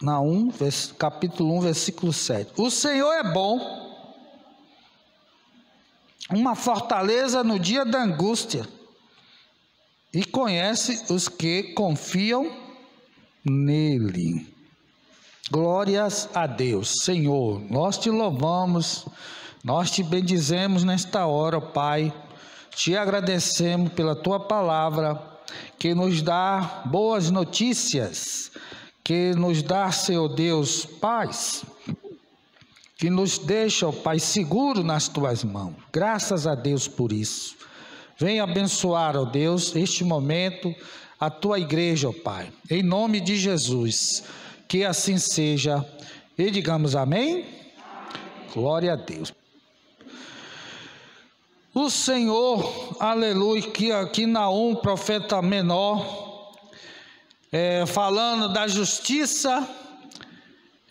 Naum, capítulo 1, versículo 7. O Senhor é bom, uma fortaleza no dia da angústia, e conhece os que confiam nele. Glórias a Deus. Senhor, nós te louvamos, nós te bendizemos nesta hora, Pai. Te agradecemos pela tua palavra, que nos dá boas notícias, que nos dá, Senhor Deus, paz, que nos deixa, ó Pai, seguro nas tuas mãos. Graças a Deus por isso. Venha abençoar, ó Deus, este momento, a tua igreja, ó Pai, em nome de Jesus, que assim seja, e digamos amém? Glória a Deus. O Senhor, aleluia, que aqui Naum, profeta menor, falando da justiça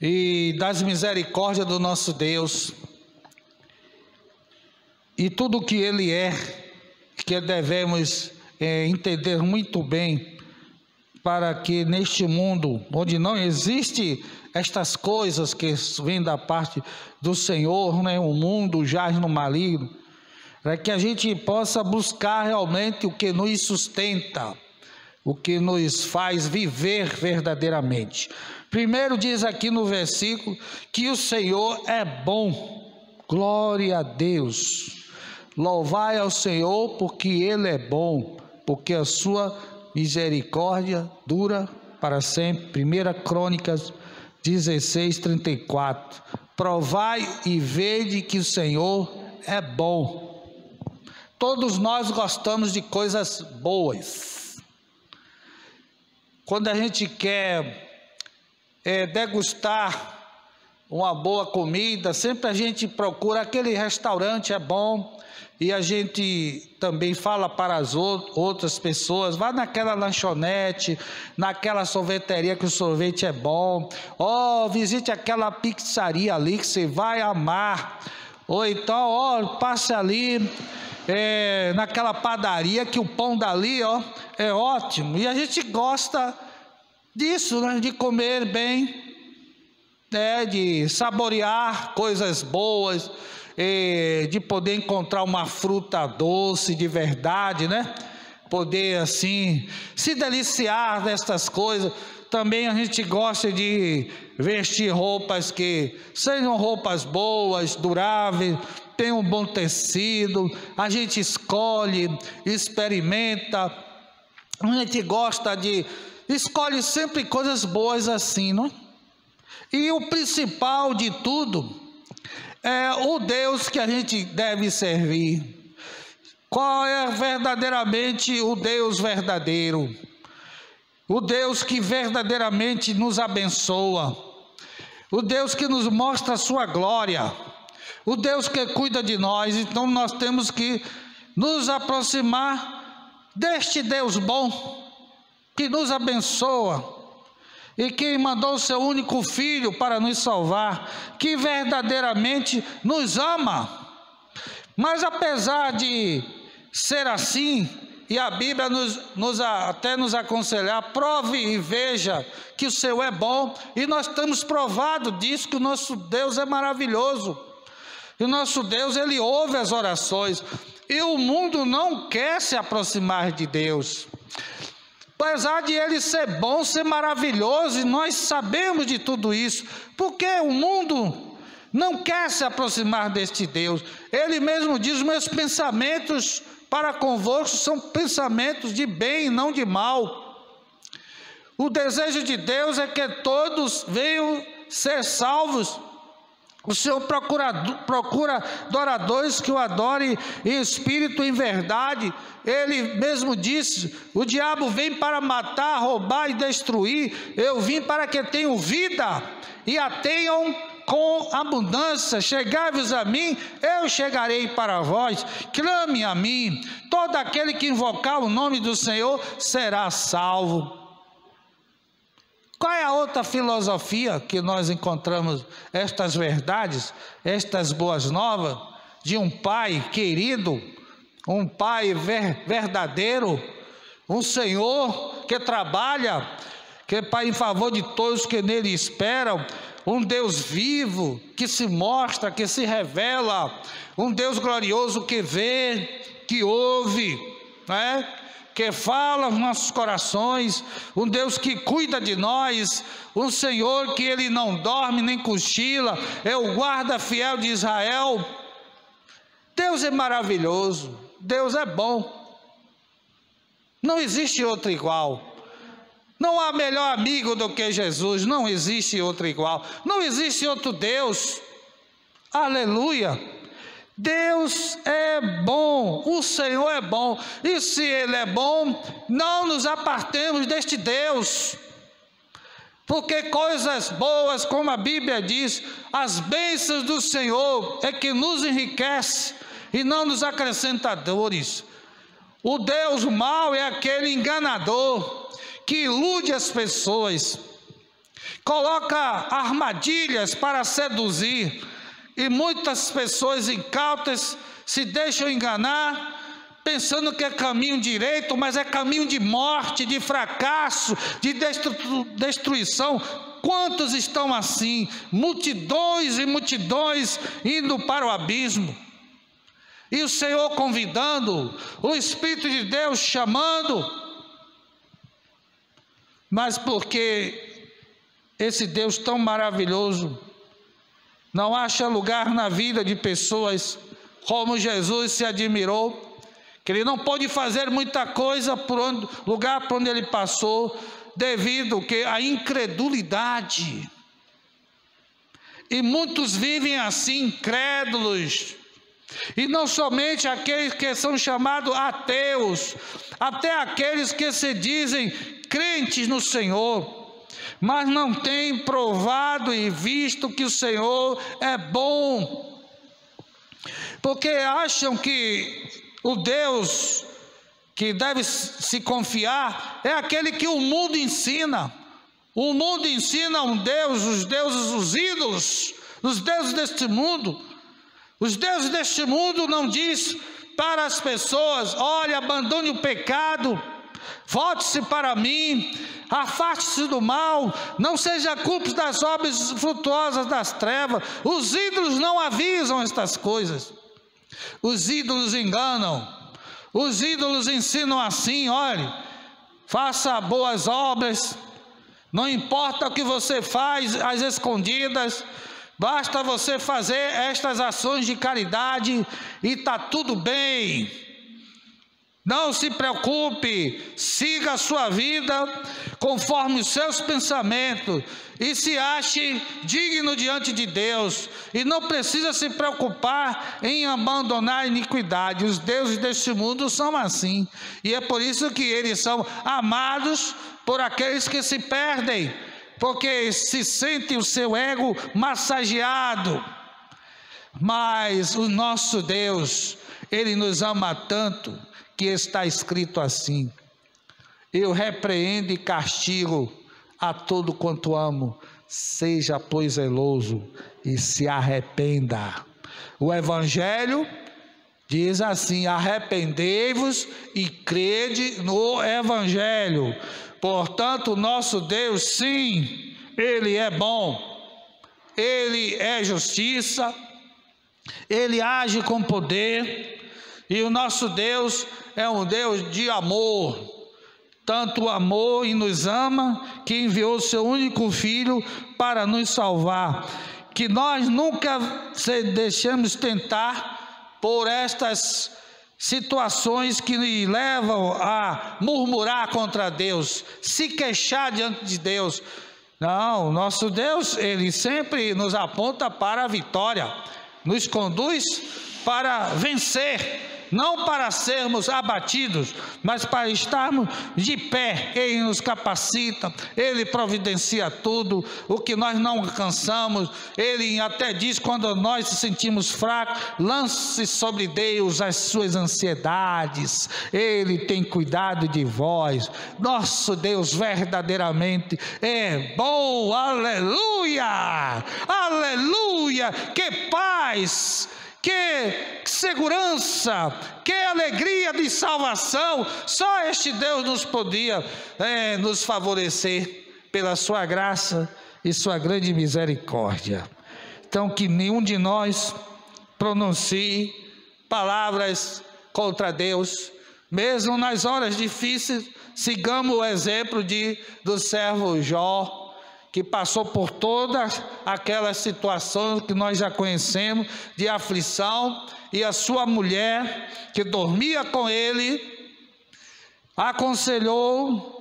e das misericórdias do nosso Deus, e tudo que Ele é, que devemos entender muito bem, para que neste mundo, onde não existe estas coisas que vêm da parte do Senhor, né, o mundo jaz no maligno, para que a gente possa buscar realmente o que nos sustenta, o que nos faz viver verdadeiramente. Primeiro diz aqui no versículo que o Senhor é bom. Glória a Deus. Louvai ao Senhor porque Ele é bom, porque a sua misericórdia dura para sempre. 1 Crônicas 16:34. Provai e vede que o Senhor é bom. Todos nós gostamos de coisas boas. Quando a gente quer degustar uma boa comida, sempre a gente procura aquele restaurante é bom, e a gente também fala para as outras pessoas, vá naquela lanchonete, naquela sorveteria que o sorvete é bom, visite aquela pizzaria ali que você vai amar, ou então passe ali naquela padaria que o pão dali é ótimo. E a gente gosta disso, né? De comer bem, de saborear coisas boas, de poder encontrar uma fruta doce de verdade, né? Poder assim se deliciar destas coisas. Também a gente gosta de vestir roupas que sejam roupas boas, duráveis, tenham um bom tecido. A gente escolhe, experimenta, a gente escolhe sempre coisas boas assim, não é? E o principal de tudo é o Deus que a gente deve servir. Qual é verdadeiramente o Deus verdadeiro? O Deus que verdadeiramente nos abençoa, o Deus que nos mostra a sua glória, o Deus que cuida de nós. Então nós temos que nos aproximar deste Deus bom, que nos abençoa, e que mandou o seu único Filho para nos salvar, que verdadeiramente nos ama. Mas apesar de ser assim, e a Bíblia até nos aconselhar, prove e veja que o Senhor é bom, e nós temos provado disso, que o nosso Deus é maravilhoso, e o nosso Deus, Ele ouve as orações, e o mundo não quer se aproximar de Deus, apesar de Ele ser bom, ser maravilhoso, e nós sabemos de tudo isso, porque o mundo não quer se aproximar deste Deus. Ele mesmo diz: meus pensamentos para convosco são pensamentos de bem e não de mal. O desejo de Deus é que todos venham ser salvos. O Senhor procura adoradores que o adorem em espírito e em verdade. Ele mesmo disse: o diabo vem para matar, roubar e destruir. Eu vim para que tenham vida e a tenham com abundância. Chegai-vos a mim, eu chegarei para vós. Clame a mim. Todo aquele que invocar o nome do Senhor será salvo. Qual é a outra filosofia que nós encontramos estas verdades, estas boas novas de um Pai querido, um Pai verdadeiro, um Senhor que trabalha, que Pai, em favor de todos que nele esperam, um Deus vivo, que se mostra, que se revela, um Deus glorioso que vê, que ouve, né? Que fala aos nossos corações, um Deus que cuida de nós, um Senhor que Ele não dorme nem cochila, é o guarda fiel de Israel. Deus é maravilhoso, Deus é bom, não existe outro igual. Não há melhor amigo do que Jesus, não existe outro igual, não existe outro Deus. Aleluia! Deus é bom, o Senhor é bom, e se Ele é bom, não nos apartemos deste Deus, porque coisas boas, como a Bíblia diz, as bênçãos do Senhor é que nos enriquece e não nos acrescenta dores. O Deus mau é aquele enganador que ilude as pessoas, coloca armadilhas para seduzir, e muitas pessoas incautas se deixam enganar, pensando que é caminho direito, mas é caminho de morte, de fracasso, de destruição. Quantos estão assim? Multidões e multidões indo para o abismo. E o Senhor convidando, o Espírito de Deus chamando, mas porque esse Deus tão maravilhoso não acha lugar na vida de pessoas como Jesus se admirou, que Ele não pôde fazer muita coisa por lugar por onde Ele passou, devido à incredulidade. E muitos vivem assim, incrédulos. E não somente aqueles que são chamados ateus, até aqueles que se dizem crentes no Senhor, mas não têm provado e visto que o Senhor é bom, porque acham que o Deus que deve se confiar é aquele que o mundo ensina. O mundo ensina um Deus, os deuses, os ídolos, os deuses deste mundo. Os deuses deste mundo não diz para as pessoas: olha, abandone o pecado, volte-se para mim, afaste-se do mal, não seja cúmplice das obras frutuosas das trevas. Os ídolos não avisam estas coisas. Os ídolos enganam. Os ídolos ensinam assim: olhe, faça boas obras, não importa o que você faz às escondidas, basta você fazer estas ações de caridade e está tudo bem. Não se preocupe, siga a sua vida conforme os seus pensamentos e se ache digno diante de Deus. E não precisa se preocupar em abandonar a iniquidade. Os deuses deste mundo são assim. E é por isso que eles são amados por aqueles que se perdem, porque se sente o seu ego massageado. Mas o nosso Deus, Ele nos ama tanto, que está escrito assim: eu repreendo e castigo a todo quanto amo, seja pois zeloso e se arrependa. O Evangelho diz assim: arrependei-vos e crede no Evangelho. Portanto, o nosso Deus, sim, Ele é bom, Ele é justiça, Ele age com poder, e o nosso Deus é um Deus de amor, tanto amor e nos ama, que enviou seu único Filho para nos salvar, que nós nunca se deixamos tentar por estas situações que nos levam a murmurar contra Deus, se queixar diante de Deus. Não, nosso Deus, Ele sempre nos aponta para a vitória, nos conduz para vencer, não para sermos abatidos, mas para estarmos de pé. Ele nos capacita, Ele providencia tudo, o que nós não alcançamos. Ele até diz, quando nós nos sentimos fracos, lance sobre Deus as suas ansiedades, Ele tem cuidado de vós. Nosso Deus verdadeiramente é bom. Aleluia, aleluia, que paz, que segurança, que alegria de salvação. Só este Deus nos podia nos favorecer. pela sua graça e sua grande misericórdia. Então, que nenhum de nós pronuncie palavras contra Deus, mesmo nas horas difíceis. Sigamos o exemplo do servo Jó, que passou por todas aquelas situações que nós já conhecemos, de aflição, e a sua mulher, que dormia com ele, aconselhou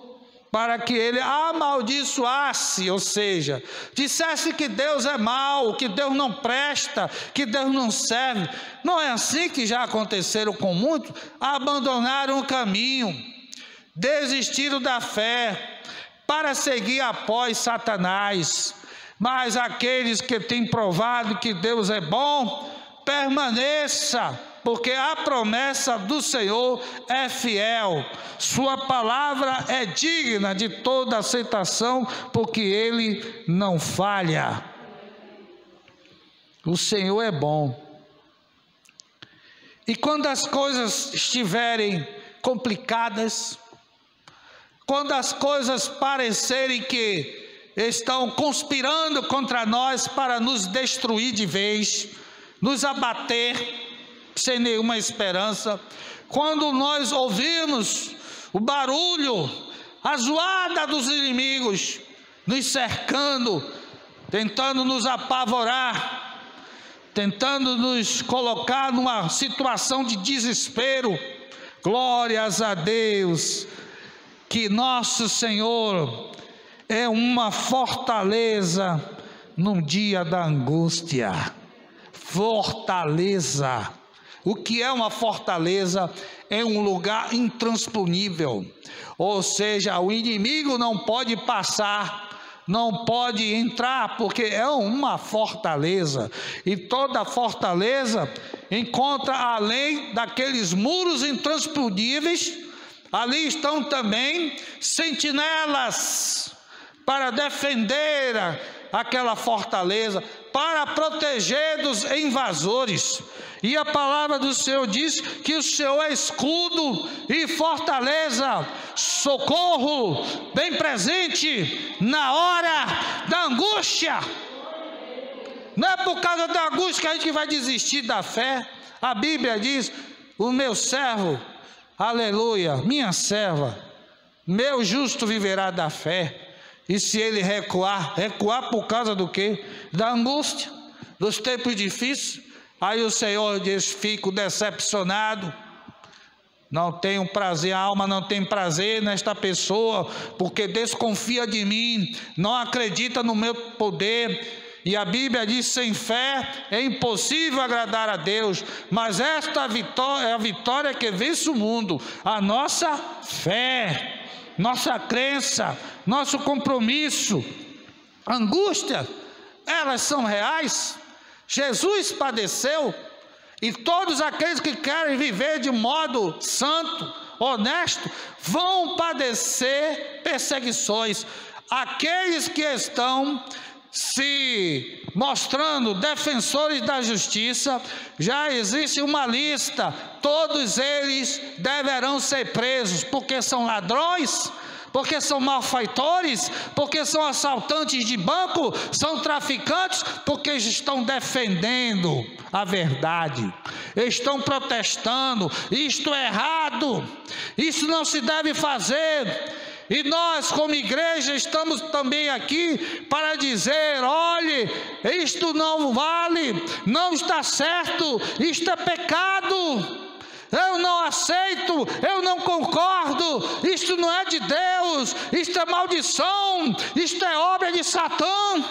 para que ele amaldiçoasse, ou seja, dissesse que Deus é mau, que Deus não presta, que Deus não serve. Não é assim que já aconteceram com muitos? Abandonaram o caminho, desistiram da fé, para seguir após Satanás. Mas aqueles que têm provado que Deus é bom, permaneça, porque a promessa do Senhor é fiel, sua palavra é digna de toda aceitação, porque Ele não falha. O Senhor é bom. E quando as coisas estiverem complicadas, quando as coisas parecerem que estão conspirando contra nós para nos destruir de vez, nos abater sem nenhuma esperança, quando nós ouvimos o barulho, a zoada dos inimigos nos cercando, tentando nos apavorar, tentando nos colocar numa situação de desespero, glórias a Deus, que nosso Senhor é uma fortaleza num dia da angústia. Fortaleza. O que é uma fortaleza? É um lugar intransponível, ou seja, o inimigo não pode passar, não pode entrar, porque é uma fortaleza, e toda fortaleza encontra, além daqueles muros intransponíveis, ali estão também sentinelas para defender aquela fortaleza, para proteger dos invasores. E a palavra do Senhor diz que o Senhor é escudo e fortaleza, socorro bem presente na hora da angústia. Não é por causa da angústia que a gente vai desistir da fé. A Bíblia diz: o meu servo, aleluia, minha serva, meu justo viverá da fé. E se ele recuar por causa do quê? Da angústia, dos tempos difíceis. Aí o Senhor diz: fico decepcionado, não tenho prazer, a alma não tem prazer nesta pessoa, porque desconfia de mim, não acredita no meu poder. E a Bíblia diz: sem fé é impossível agradar a Deus, mas esta vitória é a vitória que vence o mundo, a nossa fé, nossa crença, nosso compromisso. Angústia, elas são reais. Jesus padeceu, e todos aqueles que querem viver de modo santo, honesto, vão padecer perseguições. Aqueles que estão se mostrando defensores da justiça, já existe uma lista, todos eles deverão ser presos, porque são ladrões, porque são malfeitores, porque são assaltantes de banco, são traficantes, porque estão defendendo a verdade, estão protestando. Isto é errado, isso não se deve fazer. E nós, como igreja, estamos também aqui para dizer: olhe, isto não vale, não está certo, isto é pecado. Eu não aceito, eu não concordo, isto não é de Deus, isto é maldição, isto é obra de Satã.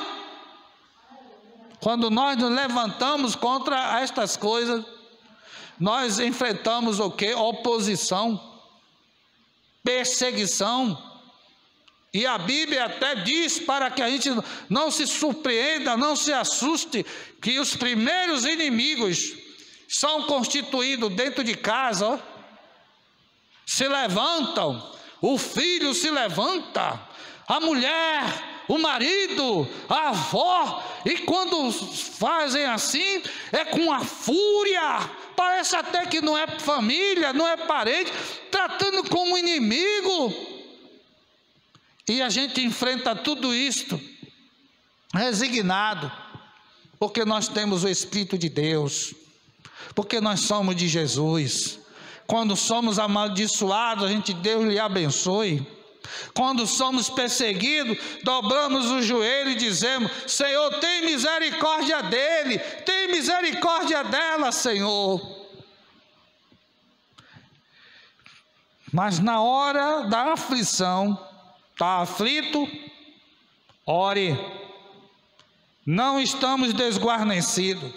Quando nós nos levantamos contra estas coisas, nós enfrentamos o quê? Oposição, perseguição. E a Bíblia até diz, para que a gente não se surpreenda, não se assuste, que os primeiros inimigos são constituídos dentro de casa, ó. Se levantam, o filho se levanta, a mulher, o marido, a avó, e quando fazem assim, é com a fúria, parece até que não é família, não é parente, tratando como inimigo. E a gente enfrenta tudo isto resignado, porque nós temos o Espírito de Deus, porque nós somos de Jesus. Quando somos amaldiçoados, Deus lhe abençoe. Quando somos perseguidos, dobramos o joelho e dizemos: Senhor, tem misericórdia dele, tem misericórdia dela, Senhor. Mas na hora da aflição, está aflito, ore. Não estamos desguarnecidos,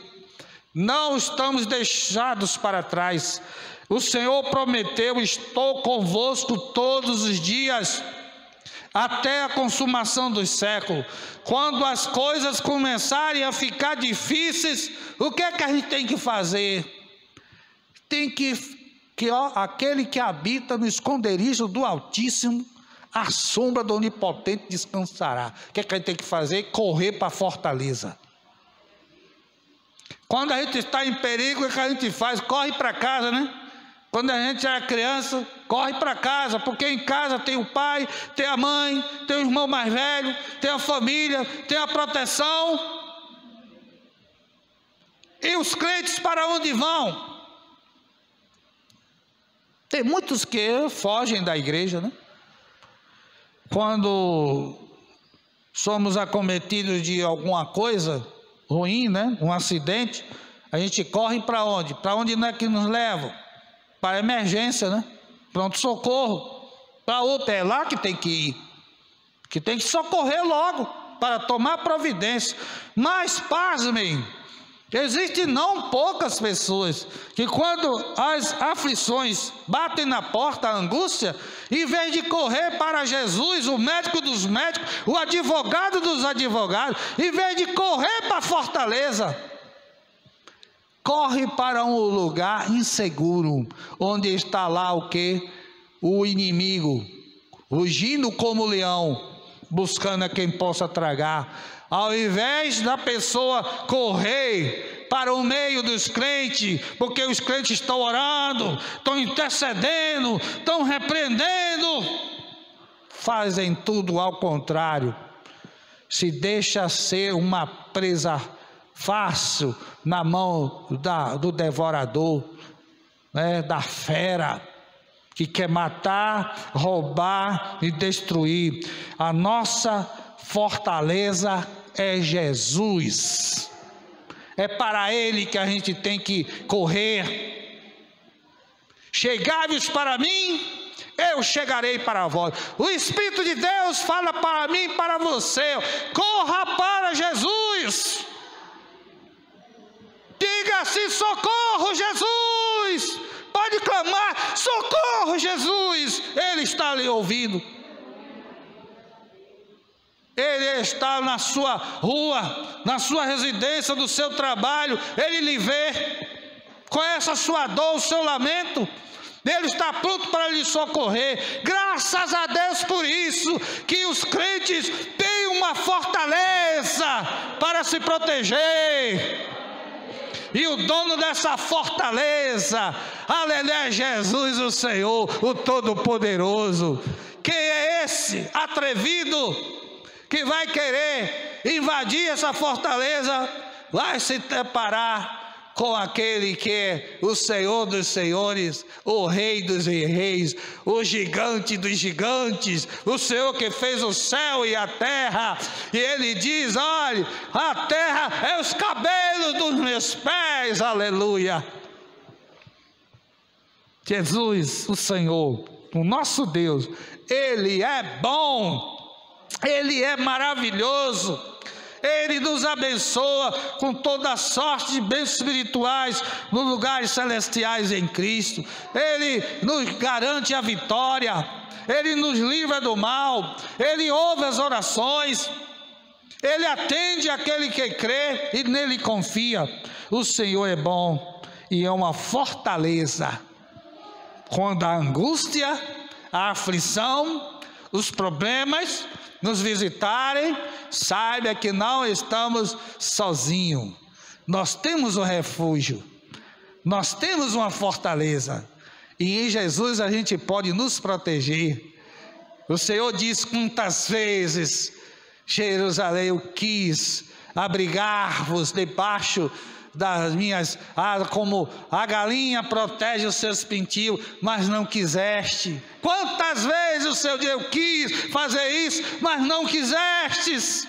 não estamos deixados para trás. O Senhor prometeu: estou convosco todos os dias, até a consumação dos séculos. Quando as coisas começarem a ficar difíceis, o que é que a gente tem que fazer? Tem que aquele que habita no esconderijo do Altíssimo, à sombra do Onipotente descansará. O que é que a gente tem que fazer? Correr para a fortaleza. Quando a gente está em perigo, o que a gente faz? Corre para casa, né? Quando a gente era criança, corre para casa, porque em casa tem o pai, tem a mãe, tem o irmão mais velho, tem a família, tem a proteção. E os crentes para onde vão? Tem muitos que fogem da igreja, né? Quando somos acometidos de alguma coisa ruim, né? Um acidente, a gente corre para onde? Para onde não é que nos levam? Para emergência, né? Pronto-socorro. Para outra, é lá que tem que ir. Que tem que socorrer logo, para tomar providência. Mas, pasmem, existem não poucas pessoas que quando as aflições batem na porta, a angústia, em vez de correr para Jesus, o médico dos médicos, o advogado dos advogados, em vez de correr para a fortaleza, corre para um lugar inseguro, onde está lá o quê? O inimigo, rugindo como leão, buscando a quem possa tragar. Ao invés da pessoa correr para o meio dos crentes, porque os crentes estão orando, estão intercedendo, estão repreendendo, fazem tudo ao contrário. Se deixa ser uma presa fácil na mão do devorador, né, da fera, que quer matar, roubar e destruir. A nossa fortaleza é Jesus. É para Ele que a gente tem que correr. Chegai-vos para mim, eu chegarei para vós. O Espírito de Deus fala para mim e para você: corra para Jesus. Diga assim: socorro, Jesus. Pode clamar: socorro, Jesus. Ele está lhe ouvindo. Ele está na sua rua, na sua residência, do seu trabalho. Ele lhe vê, conhece a sua dor, o seu lamento. Ele está pronto para lhe socorrer. Graças a Deus por isso, que os crentes têm uma fortaleza para se proteger. E o dono dessa fortaleza, aleluia, é Jesus, o Senhor, o Todo-Poderoso. Quem é esse atrevido que vai querer invadir essa fortaleza? Vai se deparar com aquele que é o Senhor dos senhores, o Rei dos reis, o gigante dos gigantes, o Senhor que fez o céu e a terra. E ele diz: olha, a terra é os cabelos dos meus pés, aleluia. Jesus, o Senhor, o nosso Deus, Ele é bom, Ele é maravilhoso. Ele nos abençoa com toda a sorte de bens espirituais nos lugares celestiais em Cristo. Ele nos garante a vitória. Ele nos livra do mal. Ele ouve as orações. Ele atende aquele que crê e nele confia. O Senhor é bom e é uma fortaleza. Quando a angústia, a aflição, os problemas nos visitarem, saiba que não estamos sozinhos. Nós temos um refúgio, nós temos uma fortaleza, e em Jesus a gente pode nos proteger. O Senhor diz quantas vezes: Jerusalém, eu quis abrigar-vos debaixo das minhas asas, como a galinha protege os seus pintinhos, mas não quiseste. Quantas vezes o Senhor diz: eu quis fazer isso, mas não quisestes.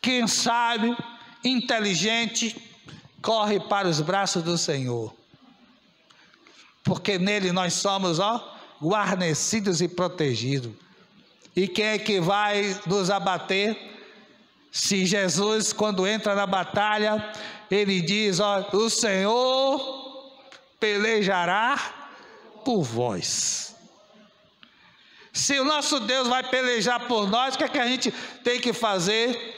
Quem sabe, inteligente, corre para os braços do Senhor, porque nele nós somos, guarnecidos e protegidos. E quem é que vai nos abater? Se Jesus, quando entra na batalha, ele diz: o Senhor pelejará por vós. Se o nosso Deus vai pelejar por nós, o que é que a gente tem que fazer?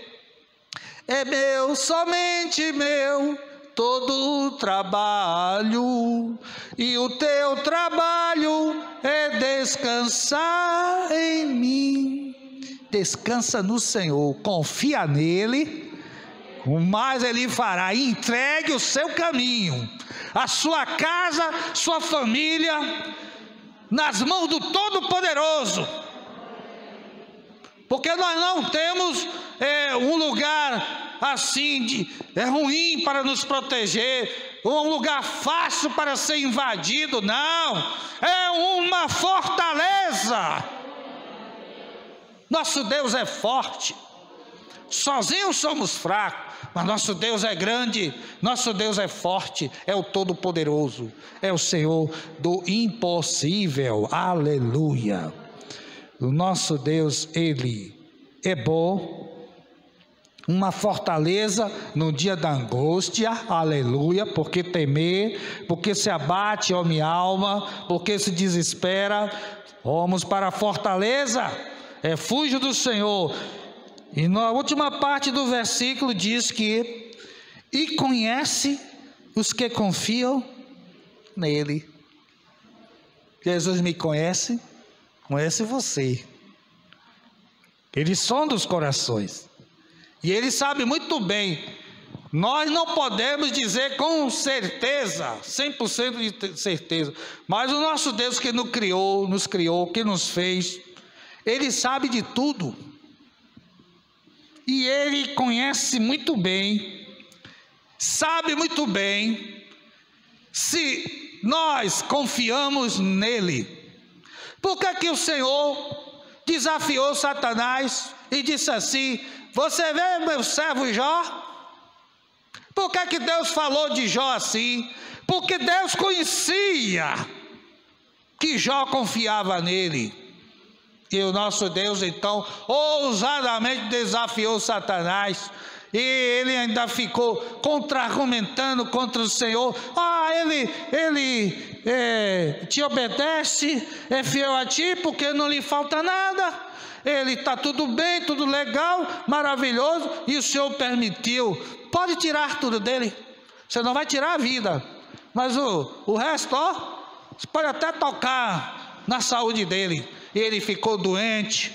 É meu, somente meu, todo o trabalho, e o teu trabalho é descansar em mim. Descansa no Senhor, confia nele, o mais ele fará. Entregue o seu caminho, a sua casa, sua família, nas mãos do Todo-Poderoso, porque nós não temos um lugar assim ruim para nos proteger, ou um lugar fácil para ser invadido. Não, é uma fortaleza. Nosso Deus é forte. Sozinhos somos fracos, mas nosso Deus é grande, nosso Deus é forte, é o Todo-Poderoso, é o Senhor do impossível. Aleluia. O nosso Deus, ele é bom, uma fortaleza no dia da angústia. Aleluia. Porque temer, porque se abate, ó minha alma, porque se desespera, vamos para a fortaleza, fuja do Senhor. E na última parte do versículo diz que: e conhece os que confiam nele. Jesus me conhece, conhece você. Ele sonda os corações, e ele sabe muito bem. Nós não podemos dizer com certeza, 100% de certeza, mas o nosso Deus que nos criou, que nos fez, ele sabe de tudo, e ele conhece muito bem, sabe muito bem se nós confiamos nele. Por que o Senhor desafiou Satanás e disse assim: você vê meu servo Jó? Por que Deus falou de Jó assim? Porque Deus conhecia que Jó confiava nele. E o nosso Deus então ousadamente desafiou Satanás, e ele ainda ficou contra-argumentando contra o Senhor. Ele te obedece, é fiel a ti, porque não lhe falta nada, ele está tudo bem, tudo legal, maravilhoso, e o Senhor permitiu. Pode tirar tudo dele, você não vai tirar a vida, mas o resto, você pode até tocar na saúde dele. E ele ficou doente,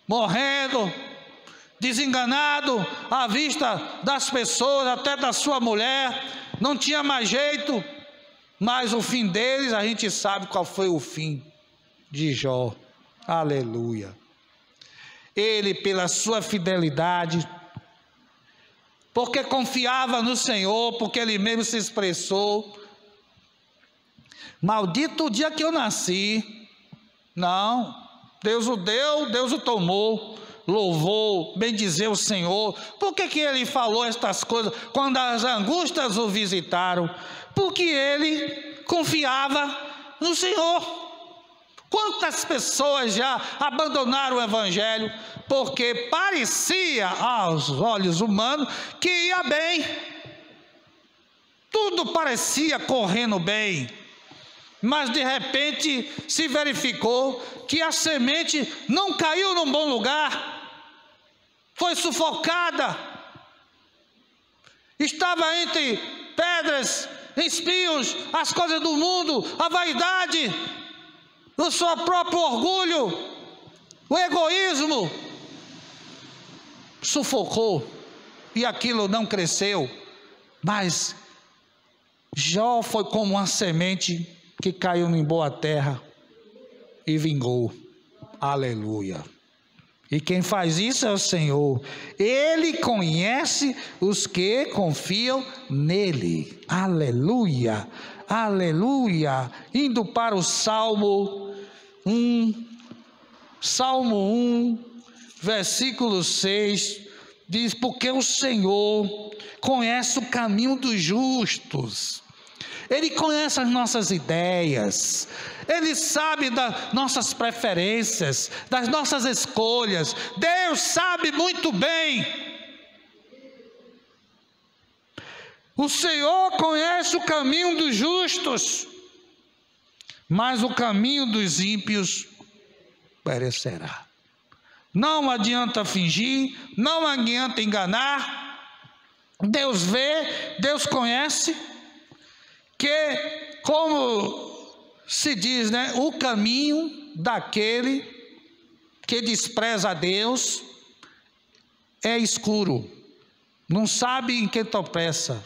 morrendo, desenganado à vista das pessoas, até da sua mulher, não tinha mais jeito. Mas o fim deles, a gente sabe qual foi o fim de Jó. Aleluia. Ele, pela sua fidelidade, porque confiava no Senhor, porque ele mesmo se expressou: maldito o dia que eu nasci. Não, Deus o deu, Deus o tomou, louvou, bendizeu o Senhor. Por que ele falou estas coisas quando as angústias o visitaram? Porque ele confiava no Senhor. Quantas pessoas já abandonaram o Evangelho porque parecia aos olhos humanos que ia bem, tudo parecia correndo bem, mas de repente se verificou que a semente não caiu num bom lugar, foi sufocada, estava entre pedras, espinhos, as coisas do mundo, a vaidade, o seu próprio orgulho, o egoísmo, sufocou, e aquilo não cresceu. Mas Jó foi como uma semente que caiu em boa terra, e vingou. Aleluia. E quem faz isso é o Senhor. Ele conhece os que confiam nele. Aleluia, aleluia. Indo para o Salmo 1, Salmo 1, versículo 6, diz: porque o Senhor conhece o caminho dos justos. Ele conhece as nossas ideias, Ele sabe das nossas preferências, das nossas escolhas. Deus sabe muito bem. O Senhor conhece o caminho dos justos, mas o caminho dos ímpios perecerá. Não adianta fingir, não adianta enganar. Deus vê, Deus conhece. Que, como se diz, né, o caminho daquele que despreza a Deus é escuro, não sabe em que tropeça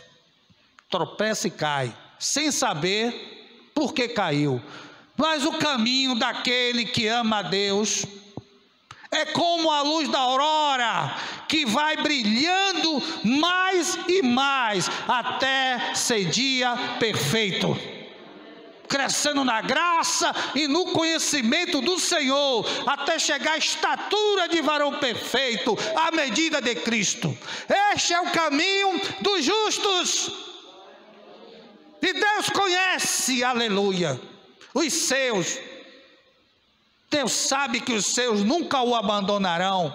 e cai, sem saber por que caiu. Mas o caminho daquele que ama a Deus é como a luz da aurora, que vai brilhando mais e mais, até ser dia perfeito, crescendo na graça e no conhecimento do Senhor, até chegar à estatura de varão perfeito, à medida de Cristo. Este é o caminho dos justos, e Deus conhece, aleluia, os seus. Deus sabe que os seus nunca o abandonarão,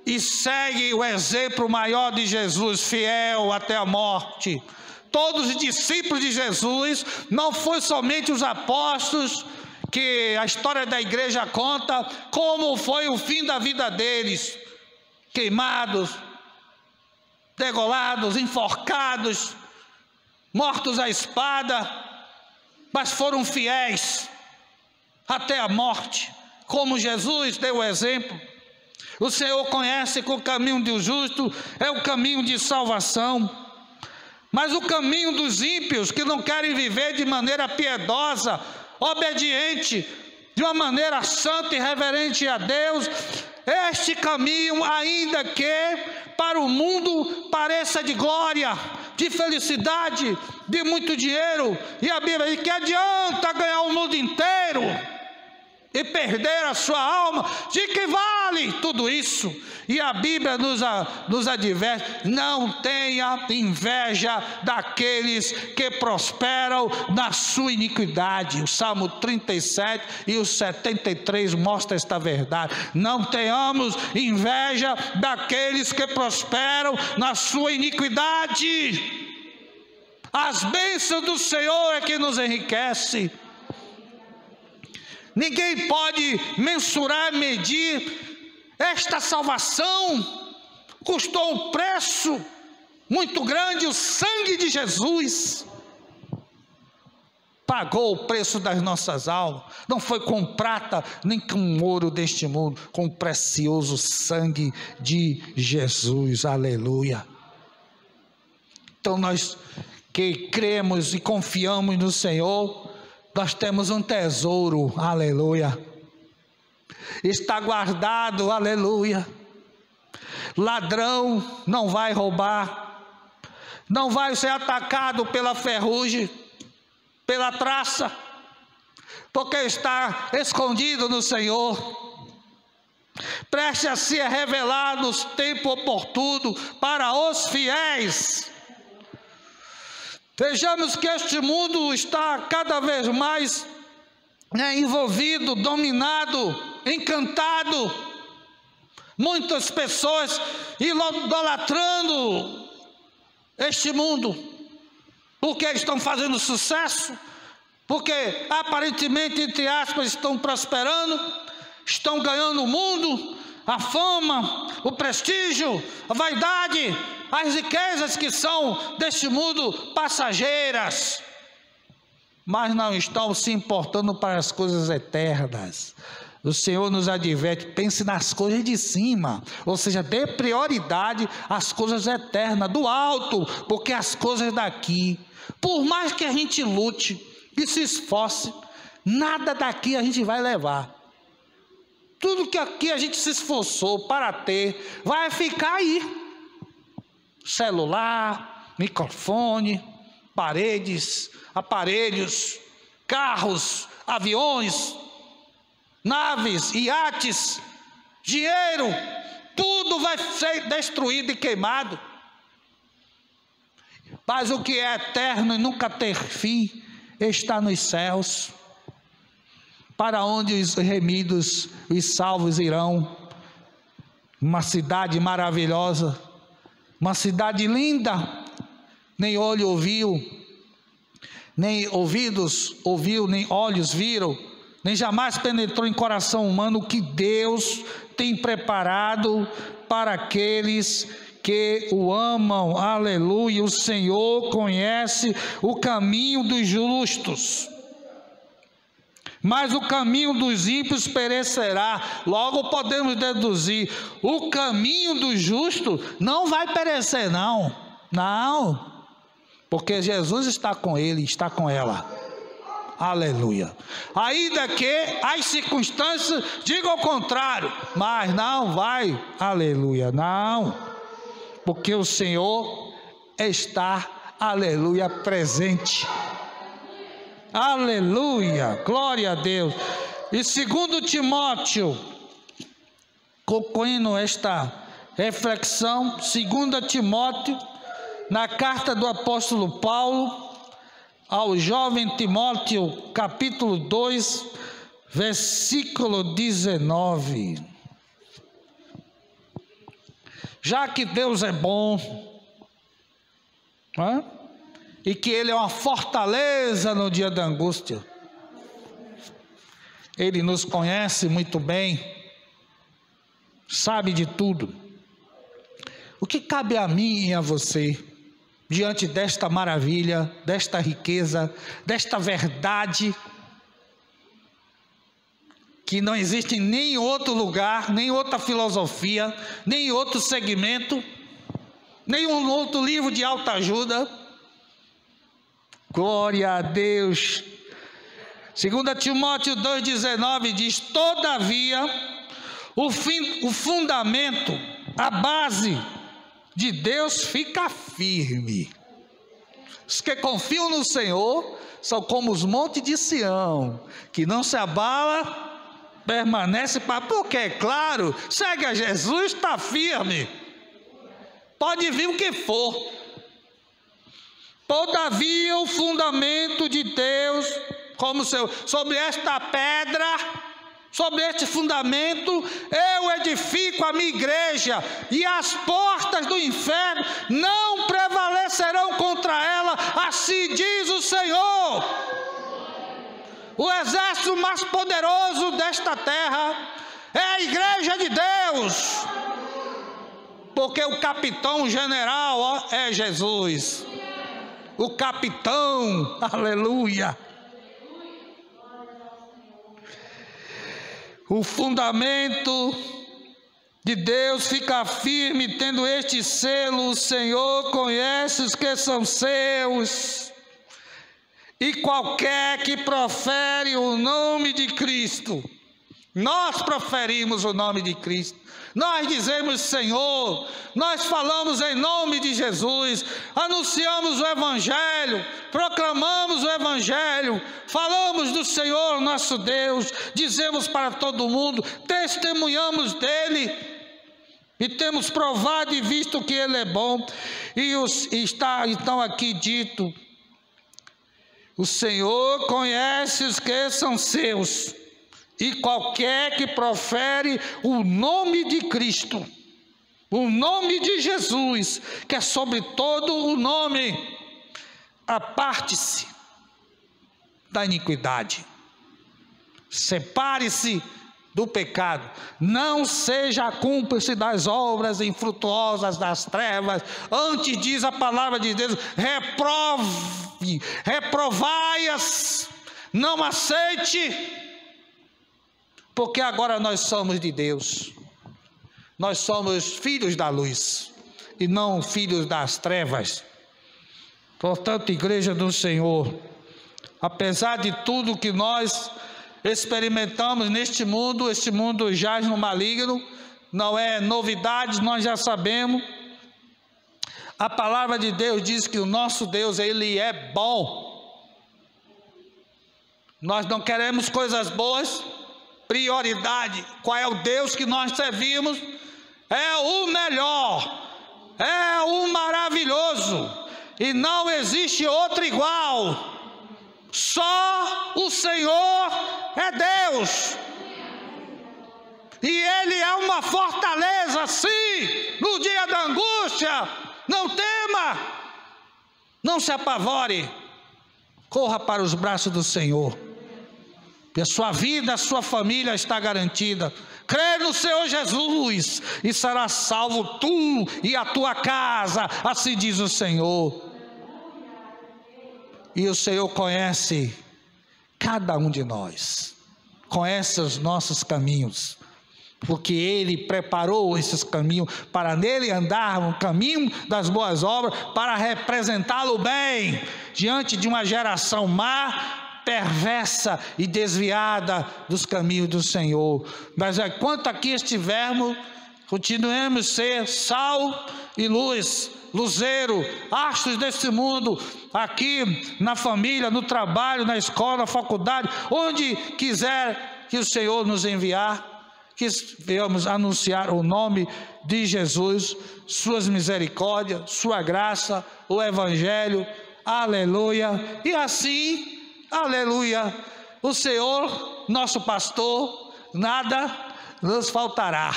e segue o exemplo maior de Jesus, fiel até a morte. Todos os discípulos de Jesus, não foi somente os apóstolos, que a história da igreja conta como foi o fim da vida deles, queimados, degolados, enforcados, mortos à espada, mas foram fiéis até a morte, como Jesus deu o exemplo. O Senhor conhece que o caminho do justo é o caminho de salvação, mas o caminho dos ímpios, que não querem viver de maneira piedosa, obediente, de uma maneira santa e reverente a Deus, este caminho, ainda que para o mundo pareça de glória, de felicidade, de muito dinheiro, e a Bíblia diz que adianta ganhar o mundo inteiro e perder a sua alma, de que vale tudo isso? E a Bíblia nos adverte: não tenha inveja daqueles que prosperam na sua iniquidade. O Salmo 37 e o 73 mostra esta verdade. Não tenhamos inveja daqueles que prosperam na sua iniquidade. As bênçãos do Senhor é que nos enriquece. Ninguém pode mensurar, medir esta salvação. Custou um preço muito grande, o sangue de Jesus pagou o preço das nossas almas. Não foi com prata nem com ouro deste mundo, com o precioso sangue de Jesus. Aleluia. Então nós que cremos e confiamos no Senhor, nós temos um tesouro, aleluia, está guardado, aleluia. Ladrão não vai roubar, não vai ser atacado pela ferrugem, pela traça, porque está escondido no Senhor. Preste a se revelar nos tempos oportunos para os fiéis. Vejamos que este mundo está cada vez mais envolvido, dominado, encantado. Muitas pessoas idolatrando este mundo, porque estão fazendo sucesso, porque aparentemente, entre aspas, estão prosperando, estão ganhando o mundo, a fama, o prestígio, a vaidade, as riquezas que são deste mundo passageiras, mas não estão se importando para as coisas eternas. O Senhor nos adverte: pense nas coisas de cima, ou seja, dê prioridade às coisas eternas, do alto, porque as coisas daqui, por mais que a gente lute e se esforce, Nada daqui a gente vai levar. Tudo que aqui a gente se esforçou para ter, vai ficar aí. Celular, microfone, paredes, aparelhos, carros, aviões, naves, iates, dinheiro, tudo vai ser destruído e queimado. Mas o que é eterno e nunca ter fim está nos céus, para onde os remidos, os salvos irão. Uma cidade maravilhosa, uma cidade linda, nem olho ouviu, nem ouvidos ouviu, nem olhos viram, nem jamais penetrou em coração humano o que Deus tem preparado para aqueles que o amam. Aleluia. O Senhor conhece o caminho dos justos, mas o caminho dos ímpios perecerá. Logo podemos deduzir, o caminho do justo não vai perecer, não, porque Jesus está com ele, está com ela. Aleluia. Ainda que as circunstâncias digam o contrário, mas não vai, aleluia, não, porque o Senhor está, aleluia, presente. Aleluia, glória a Deus. E 2 Timóteo, concluindo esta reflexão, 2 Timóteo, na carta do apóstolo Paulo ao jovem Timóteo, capítulo 2, versículo 19. Já que Deus é bom, e que Ele é uma fortaleza no dia da angústia, Ele nos conhece muito bem, sabe de tudo. O que cabe a mim e a você, diante desta maravilha, desta riqueza, desta verdade, que não existe em nenhum outro lugar, nem outra filosofia, nem outro segmento, nenhum outro livro de autoajuda? Glória a Deus. 2 Timóteo 2,19 diz: todavia, o fundamento, a base de Deus fica firme. Os que confiam no Senhor são como os montes de Sião, que não se abala, permanece para... Porque, é claro, segue a Jesus, está firme. Pode vir o que for. Todavia, o fundamento de Deus, como sobre esta pedra, sobre este fundamento, eu edifico a minha igreja, e as portas do inferno não prevalecerão contra ela, assim diz o Senhor. O exército mais poderoso desta terra é a igreja de Deus, porque o capitão general é Jesus. O capitão, aleluia. O fundamento de Deus fica firme, tendo este selo: o Senhor conhece os que são seus, e qualquer que profere o nome de Cristo. Nós proferimos o nome de Cristo, nós dizemos Senhor, nós falamos em nome de Jesus, anunciamos o Evangelho, proclamamos o Evangelho, falamos do Senhor nosso Deus, dizemos para todo mundo, testemunhamos dEle, e temos provado e visto que Ele é bom. E está então aqui dito: o Senhor conhece os que são seus, e qualquer que profere o nome de Cristo, o nome de Jesus, que é sobre todo o nome, aparte-se da iniquidade, separe-se do pecado, não seja cúmplice das obras infrutuosas das trevas. Antes, diz a palavra de Deus, reprovai-as, não aceite, porque agora nós somos de Deus, nós somos filhos da luz e não filhos das trevas. Portanto, igreja do Senhor, Apesar de tudo que nós experimentamos neste mundo, este mundo jaz no maligno, não é novidade, nós já sabemos. A palavra de Deus diz que o nosso Deus, Ele é bom. Nós não queremos coisas boas, prioridade. Qual é o Deus que nós servimos? É o melhor, é o maravilhoso, e não existe outro igual. Só o Senhor é Deus, e Ele é uma fortaleza, sim, no dia da angústia. Não tema, não se apavore, corra para os braços do Senhor, e a sua vida, a sua família está garantida. Crê no Senhor Jesus e será salvo tu e a tua casa, assim diz o Senhor. E o Senhor conhece cada um de nós, conhece os nossos caminhos, porque Ele preparou esses caminhos para nele andar no caminho das boas obras, para representá-lo bem diante de uma geração má, perversa e desviada dos caminhos do Senhor. Mas enquanto aqui estivermos, continuemos a ser sal e luz, luzeiro, astros desse mundo, aqui na família, no trabalho, na escola, na faculdade, onde quiser que o Senhor nos enviar, que venhamos anunciar o nome de Jesus, suas misericórdias, sua graça, o Evangelho, aleluia. E assim, aleluia, o Senhor, nosso pastor, nada nos faltará.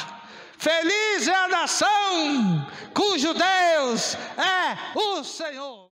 Feliz é a nação cujo Deus é o Senhor.